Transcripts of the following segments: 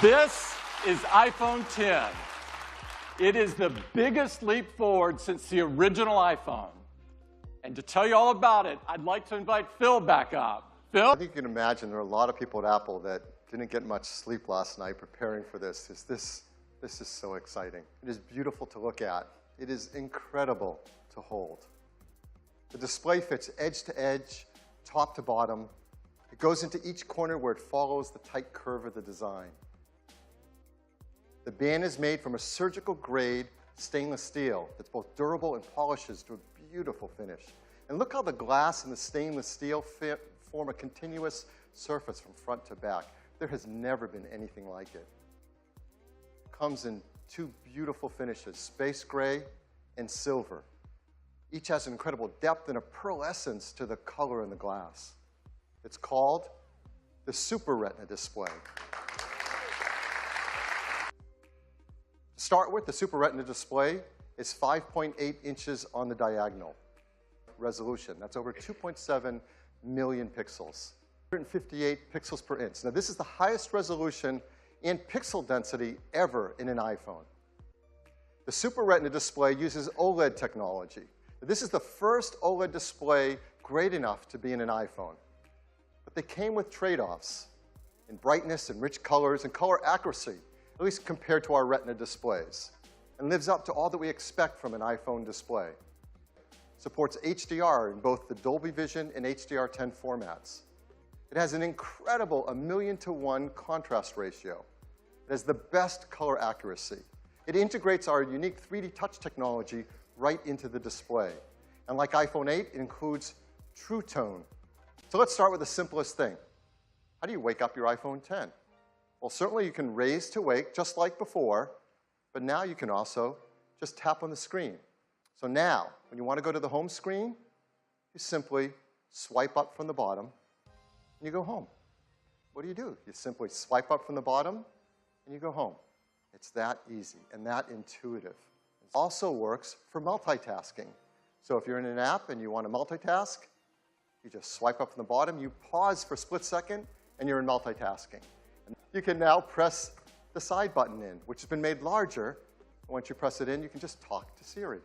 This is iPhone 10. It is the biggest leap forward since the original iPhone. And to tell you all about it, I'd like to invite Phil back up. Phil? I think you can imagine there are a lot of people at Apple that didn't get much sleep last night preparing for this. This is so exciting. It is beautiful to look at. It is incredible to hold. The display fits edge to edge, top to bottom. It goes into each corner where it follows the tight curve of the design. The band is made from a surgical grade stainless steel that's both durable and polishes to a beautiful finish. And look how the glass and the stainless steel form a continuous surface from front to back. There has never been anything like it. It comes in two beautiful finishes, space gray and silver. Each has incredible depth and a pearlescence to the color in the glass. It's called the Super Retina display. To start with, the Super Retina display is 5.8 inches on the diagonal resolution. That's over 2.7 million pixels. 158 pixels per inch. Now, this is the highest resolution and pixel density ever in an iPhone. The Super Retina display uses OLED technology. This is the first OLED display great enough to be in an iPhone. But they came with trade-offs in brightness and rich colors and color accuracy, at least compared to our Retina displays, and lives up to all that we expect from an iPhone display. Supports HDR in both the Dolby Vision and HDR10 formats. It has an incredible 1,000,000 to 1 contrast ratio. It has the best color accuracy. It integrates our unique 3D touch technology right into the display. And like iPhone 8, it includes True Tone. So let's start with the simplest thing. How do you wake up your iPhone 10? Well, certainly you can raise to wake just like before, but now you can also just tap on the screen. So now, when you want to go to the home screen, you simply swipe up from the bottom, and you go home. What do? You simply swipe up from the bottom, and you go home. It's that easy and that intuitive. It also works for multitasking. So if you're in an app and you want to multitask, you just swipe up from the bottom, you pause for a split second, and you're in multitasking. And you can now press the side button in, which has been made larger. Once you press it in, you can just talk to Siri.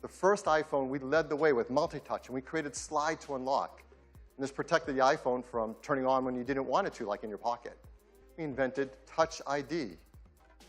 The first iPhone, we led the way with multi-touch, and we created Slide to Unlock. And this protected the iPhone from turning on when you didn't want it to, like in your pocket. We invented Touch ID.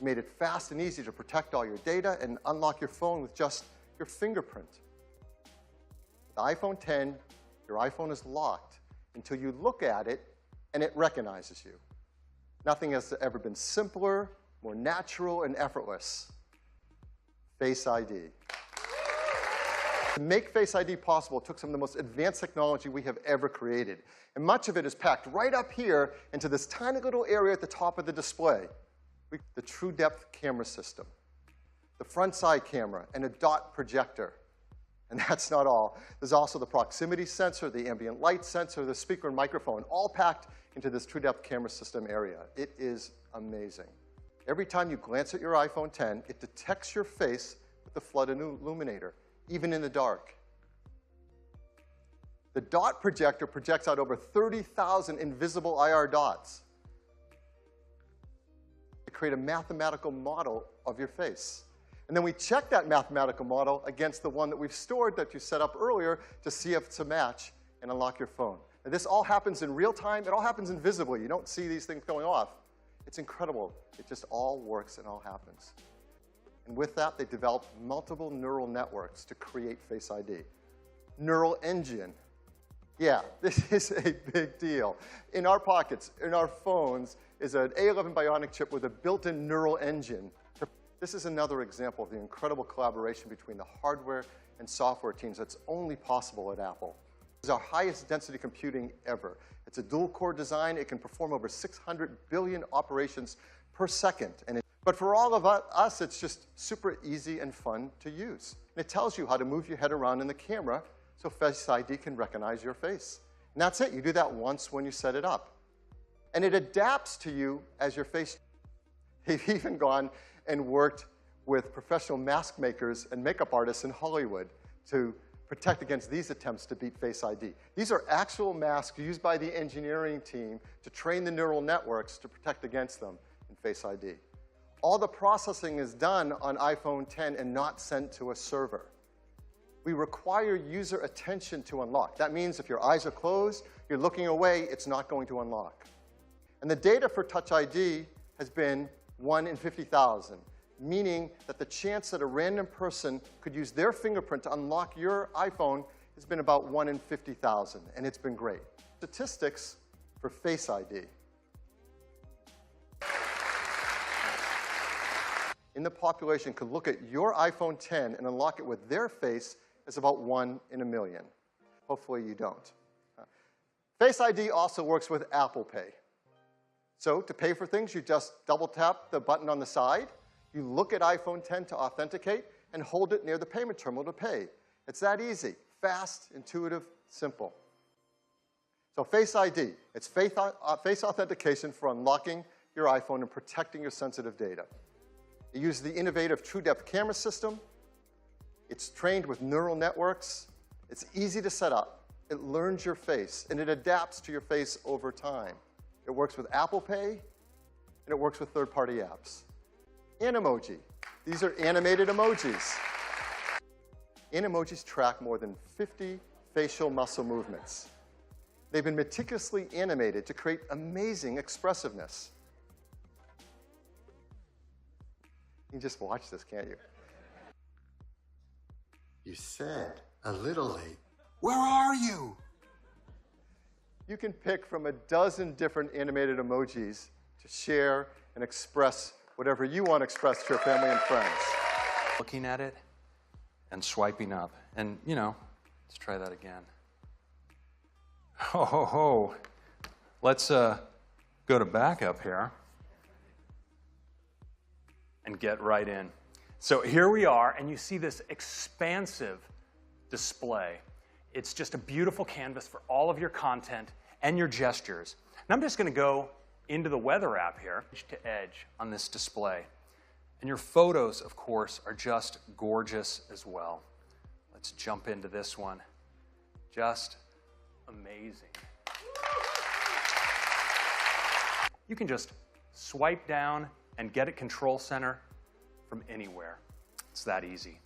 We made it fast and easy to protect all your data and unlock your phone with just your fingerprint. With the iPhone 10, your iPhone is locked until you look at it and it recognizes you. Nothing has ever been simpler, more natural, and effortless. Face ID. To make Face ID possible, it took some of the most advanced technology we have ever created. And much of it is packed right up here into this tiny little area at the top of the display. The True Depth camera system, the front side camera, and a dot projector. And that's not all. There's also the proximity sensor, the ambient light sensor, the speaker and microphone, all packed into this True Depth camera system area. It is amazing. Every time you glance at your iPhone 10, it detects your face with the flood illuminator, even in the dark. The dot projector projects out over 30,000 invisible IR dots to create a mathematical model of your face. And then we check that mathematical model against the one that we've stored that you set up earlier to see if it's a match and unlock your phone. And this all happens in real time. It all happens invisibly. You don't see these things going off. It's incredible. It just all works and all happens. And with that, they developed multiple neural networks to create Face ID. Neural Engine. Yeah, this is a big deal. In our pockets, in our phones, is an A11 Bionic chip with a built-in neural engine. This is another example of the incredible collaboration between the hardware and software teams that's only possible at Apple. It's our highest density computing ever. It's a dual-core design. It can perform over 600 billion operations per second. But for all of us, it's just super easy and fun to use. And it tells you how to move your head around in the camera so Face ID can recognize your face. And that's it. You do that once when you set it up. And it adapts to you as your face. They've even gone and worked with professional mask makers and makeup artists in Hollywood to protect against these attempts to beat Face ID. These are actual masks used by the engineering team to train the neural networks to protect against them in Face ID. All the processing is done on iPhone X and not sent to a server. We require user attention to unlock. That means if your eyes are closed, you're looking away, it's not going to unlock. And the data for Touch ID has been 1 in 50,000, meaning that the chance that a random person could use their fingerprint to unlock your iPhone has been about 1 in 50,000, and it's been great. Statistics for Face ID. In the population could look at your iPhone X and unlock it with their face is about 1 in a million. Hopefully you don't. Face ID also works with Apple Pay. So to pay for things, you just double tap the button on the side. You look at iPhone X to authenticate and hold it near the payment terminal to pay. It's that easy, fast, intuitive, simple. So Face ID, it's face authentication for unlocking your iPhone and protecting your sensitive data. It uses the innovative TrueDepth camera system. It's trained with neural networks. It's easy to set up. It learns your face, and it adapts to your face over time. It works with Apple Pay, and it works with third-party apps. Animoji. These are animated emojis. Animojis track more than 50 facial muscle movements. They've been meticulously animated to create amazing expressiveness. You can just watch this, can't you? You said a little late. Where are you? You can pick from a dozen different animated emojis to share and express whatever you want to express to your family and friends. Looking at it and swiping up. And, you know, let's try that again. Ho, ho, ho. Let's go to backup here and get right in. So here we are, and you see this expansive display. It's just a beautiful canvas for all of your content and your gestures. And I'm just going to go into the weather app here, edge to edge on this display. And your photos, of course, are just gorgeous as well. Let's jump into this one. Just amazing. You can just swipe down and get at Control Center from anywhere. It's that easy.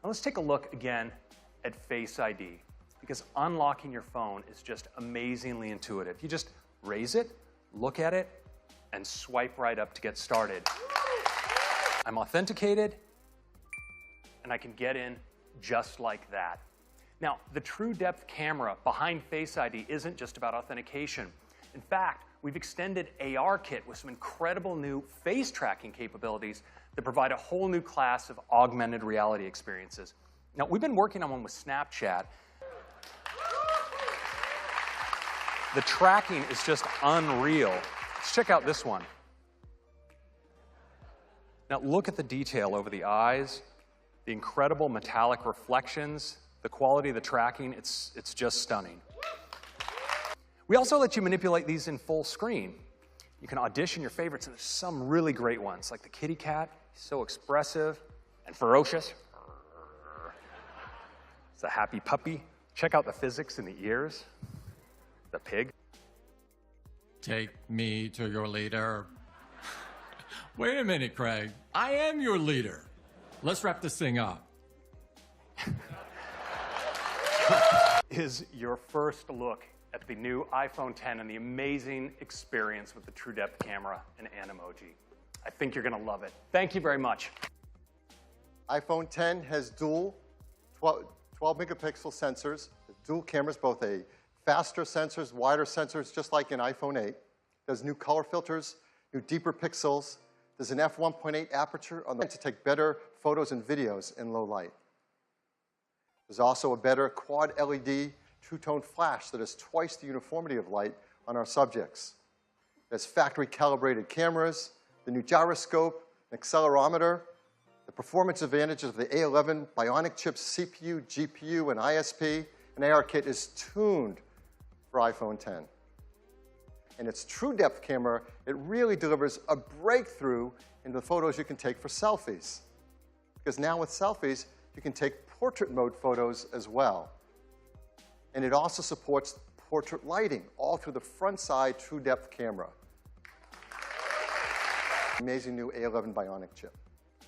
Now let's take a look again at Face ID, because unlocking your phone is just amazingly intuitive. You just raise it, look at it, and swipe right up to get started. I'm authenticated, and I can get in just like that. Now, the TrueDepth camera behind Face ID isn't just about authentication. In fact, we've extended ARKit with some incredible new face tracking capabilities that provide a whole new class of augmented reality experiences. Now, we've been working on one with Snapchat. The tracking is just unreal. Let's check out this one. Now, look at the detail over the eyes, the incredible metallic reflections, the quality of the tracking. It's just stunning. We also let you manipulate these in full screen. You can audition your favorites, and there's some really great ones, like the kitty cat. He's so expressive and ferocious. It's a happy puppy. Check out the physics in the ears. The pig. Take me to your leader. Wait a minute, Craig. I am your leader. Let's wrap this thing up. Is your first look at the new iPhone X and the amazing experience with the TrueDepth camera and Animoji. I think you're going to love it. Thank you very much. iPhone X has dual 12 megapixel sensors, dual cameras, both a faster sensors, wider sensors, just like in iPhone 8. There's new color filters, new deeper pixels. There's an f1.8 aperture on the to take better photos and videos in low light. There's also a better quad LED True-Tone flash that has twice the uniformity of light on our subjects. There's factory-calibrated cameras, the new gyroscope, an accelerometer, the performance advantages of the A11 Bionic chips CPU, GPU, and ISP, and ARKit is tuned for iPhone X. And its TrueDepth camera, it really delivers a breakthrough in the photos you can take for selfies. Because now with selfies, you can take portrait mode photos as well. And it also supports portrait lighting, all through the front side true depth camera. Amazing new A11 Bionic chip.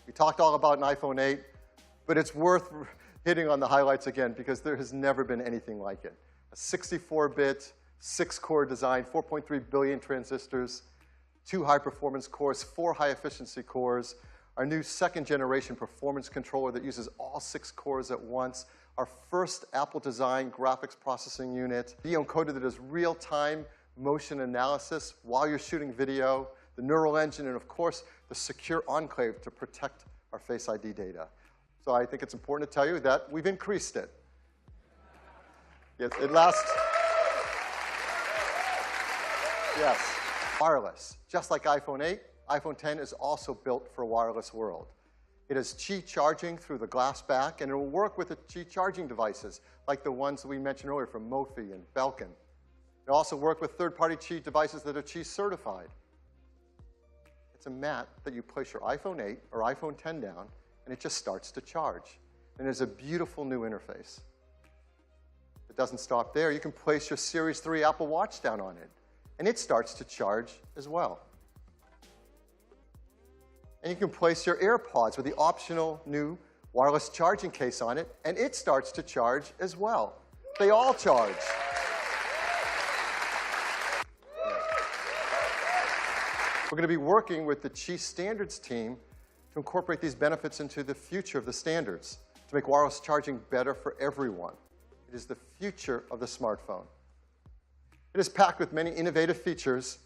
We talked all about an iPhone 8, but it's worth hitting on the highlights again because there has never been anything like it. A 64-bit, 6-core design, 4.3 billion transistors, 2 high-performance cores, 4 high-efficiency cores, our new second-generation performance controller that uses all 6 cores at once, our first Apple-designed graphics processing unit, the encoder that does real-time motion analysis while you're shooting video, the neural engine, and of course, the secure enclave to protect our Face ID data. So I think it's important to tell you that we've increased it. Yes, it lasts. Yes, wireless. Just like iPhone 8, iPhone 10 is also built for a wireless world. It has Qi charging through the glass back, and it will work with the Qi charging devices, like the ones that we mentioned earlier from Mophie and Belkin. It also works with third-party Qi devices that are Qi certified. It's a mat that you place your iPhone 8 or iPhone 10 down, and it just starts to charge. And there's a beautiful new interface. It doesn't stop there. You can place your Series 3 Apple Watch down on it, and it starts to charge as well. And you can place your AirPods with the optional new wireless charging case on it, and it starts to charge as well. They all charge. We're going to be working with the Qi Standards team to incorporate these benefits into the future of the standards, to make wireless charging better for everyone. It is the future of the smartphone. It is packed with many innovative features,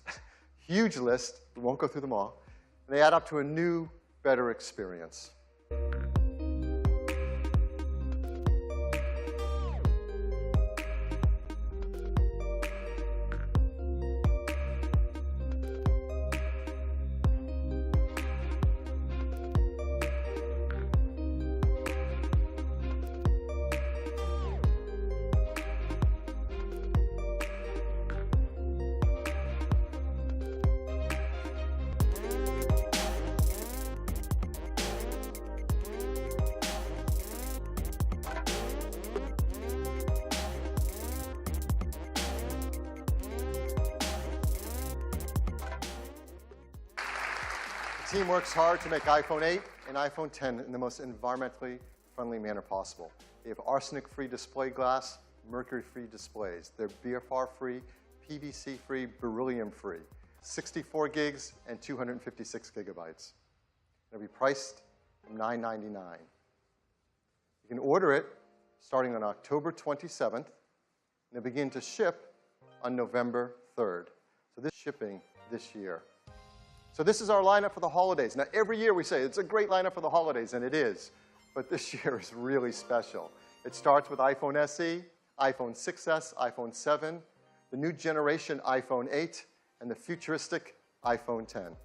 huge list, we won't go through them all, and they add up to a new, better experience. The team works hard to make iPhone 8 and iPhone 10 in the most environmentally friendly manner possible. They have arsenic-free display glass, mercury-free displays. They're BFR-free, PVC-free, beryllium-free, 64 gigs and 256 gigabytes. It'll be priced from $999. You can order it starting on October 27th, and they'll begin to ship on November 3rd. So this is shipping this year. So this is our lineup for the holidays. Now, every year we say it's a great lineup for the holidays, and it is. But this year is really special. It starts with iPhone SE, iPhone 6s, iPhone 7, the new generation iPhone 8, and the futuristic iPhone 10.